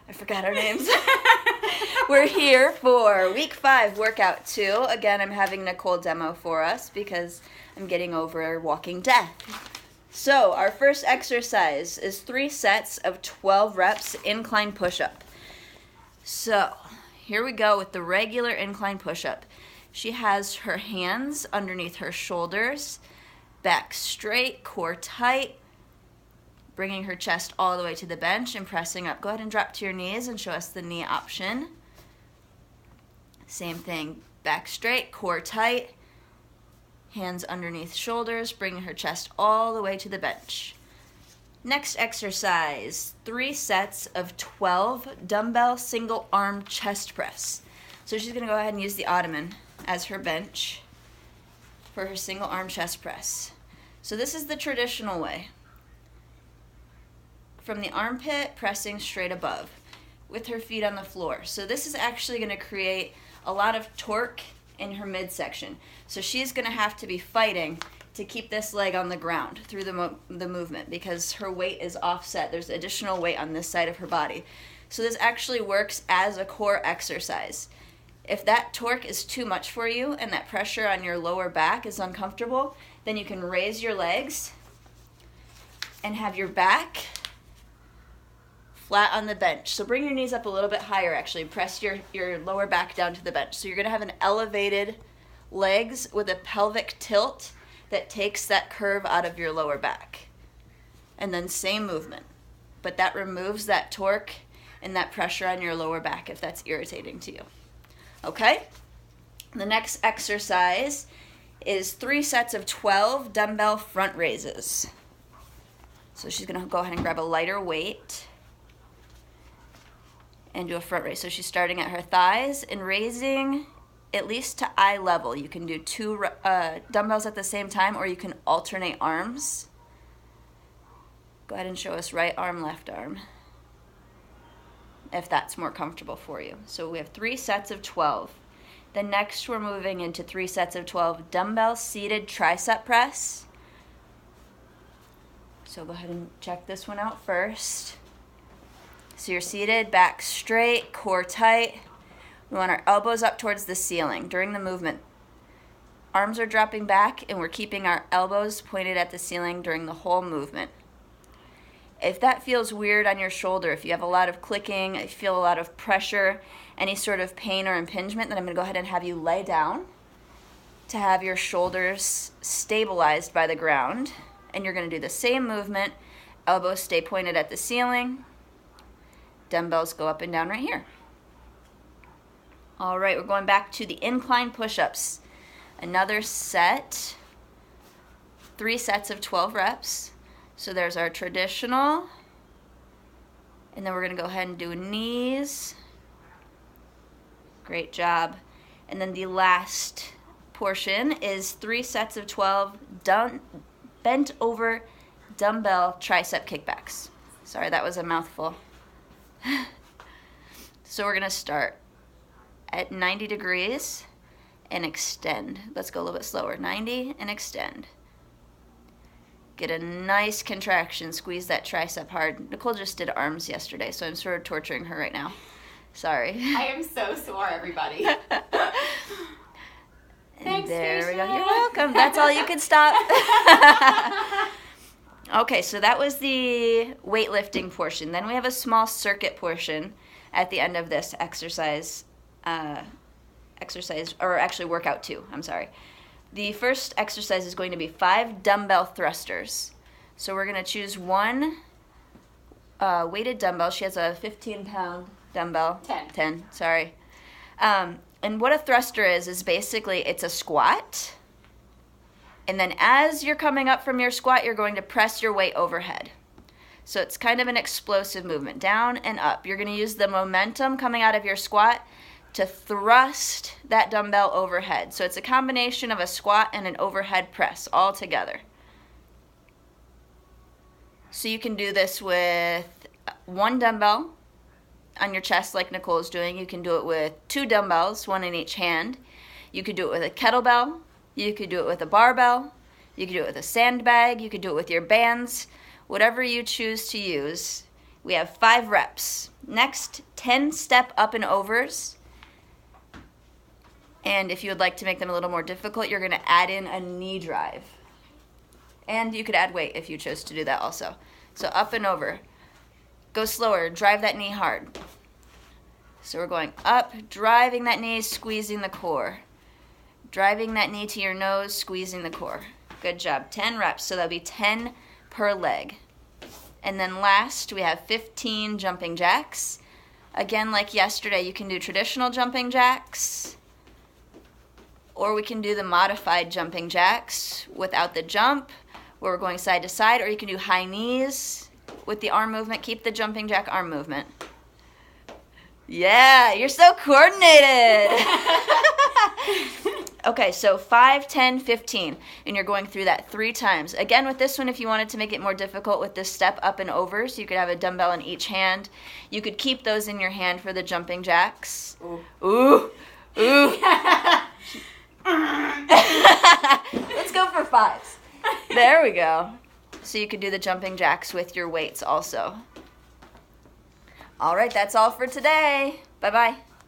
I forgot our names. We're here for week 5, workout 2. Again, I'm having Nicole demo for us because I'm getting over walking death. So our first exercise is 3 sets of 12 reps incline push-up. So here we go with the regular incline push-up. She has her hands underneath her shoulders, back straight, core tight, bringing her chest all the way to the bench and pressing up. Go ahead and drop to your knees and show us the knee option. Same thing, back straight, core tight, hands underneath shoulders, bringing her chest all the way to the bench. Next exercise, 3 sets of 12 dumbbell single arm chest press. So she's going to go ahead and use the ottoman as her bench for her single arm chest press. So this is the traditional way. From the armpit, pressing straight above with her feet on the floor. So this is actually going to create a lot of torque in her midsection. So she's going to have to be fighting to keep this leg on the ground through the movement because her weight is offset. There's additional weight on this side of her body. So this actually works as a core exercise. If that torque is too much for you and that pressure on your lower back is uncomfortable, then you can raise your legs and have your back flat on the bench. So bring your knees up a little bit higher actually. Press your lower back down to the bench. So you're going to have an elevated legs with a pelvic tilt that takes that curve out of your lower back. And then same movement. But that removes that torque and that pressure on your lower back if that's irritating to you. Okay? The next exercise is 3 sets of 12 dumbbell front raises. So she's going to go ahead and grab a lighter weight and do a front raise. So she's starting at her thighs and raising at least to eye level. You can do 2 dumbbells at the same time, or you can alternate arms. Go ahead and show us right arm, left arm, if that's more comfortable for you. So we have 3 sets of 12. Then next we're moving into 3 sets of 12 dumbbell seated tricep press. So go ahead and check this one out first. So you're seated, back straight, core tight. We want our elbows up towards the ceiling during the movement. Arms are dropping back and we're keeping our elbows pointed at the ceiling during the whole movement. If that feels weird on your shoulder, if you have a lot of clicking, if you feel a lot of pressure, any sort of pain or impingement, then I'm going to go ahead and have you lay down to have your shoulders stabilized by the ground. And you're going to do the same movement. Elbows stay pointed at the ceiling. Dumbbells go up and down right here. All right, we're going back to the incline push-ups. Another set, 3 sets of 12 reps. So there's our traditional, and then we're going to go ahead and do knees. Great job. And then the last portion is 3 sets of 12 bent over dumbbell tricep kickbacks. Sorry, that was a mouthful. So we're going to start at 90 degrees and extend. Let's go a little bit slower. 90 and extend. Get a nice contraction. Squeeze that tricep hard. Nicole just did arms yesterday, so I'm sort of torturing her right now. Sorry. I am so sore, everybody. Thanks, there we go. Stacia. You're welcome. That's all you can stop. Okay, so that was the weightlifting portion. Then we have a small circuit portion at the end of this exercise, or actually workout 2, I'm sorry. The first exercise is going to be 5 dumbbell thrusters. So we're going to choose 1 weighted dumbbell. She has a 15-pound dumbbell. 10, sorry. And what a thruster is basically it's a squat. And then as you're coming up from your squat, you're going to press your weight overhead. So it's kind of an explosive movement, down and up. You're going to use the momentum coming out of your squat to thrust that dumbbell overhead. So it's a combination of a squat and an overhead press all together. So you can do this with 1 dumbbell on your chest like Nicole is doing. You can do it with 2 dumbbells, 1 in each hand. You could do it with a kettlebell. You could do it with a barbell. You could do it with a sandbag. You could do it with your bands. Whatever you choose to use. We have 5 reps. Next, 10 step up and overs. And if you would like to make them a little more difficult, you're going to add in a knee drive. And you could add weight if you chose to do that also. So up and over. Go slower. Drive that knee hard. So we're going up, driving that knee, squeezing the core. Driving that knee to your nose, squeezing the core. Good job. 10 reps. So that'll be 10 per leg. And then last, we have 15 jumping jacks. Again, like yesterday, you can do traditional jumping jacks, or we can do the modified jumping jacks without the jump, where we're going side to side, or you can do high knees with the arm movement. Keep the jumping jack arm movement. Yeah, you're so coordinated. Okay, so 5, 10, 15, and you're going through that 3 times. Again, with this one, if you wanted to make it more difficult with this step up and over, so you could have a dumbbell in each hand. You could keep those in your hand for the jumping jacks. Ooh. Ooh. Ooh. Let's go for 5s. There we go. So you could do the jumping jacks with your weights also. All right, that's all for today. Bye-bye.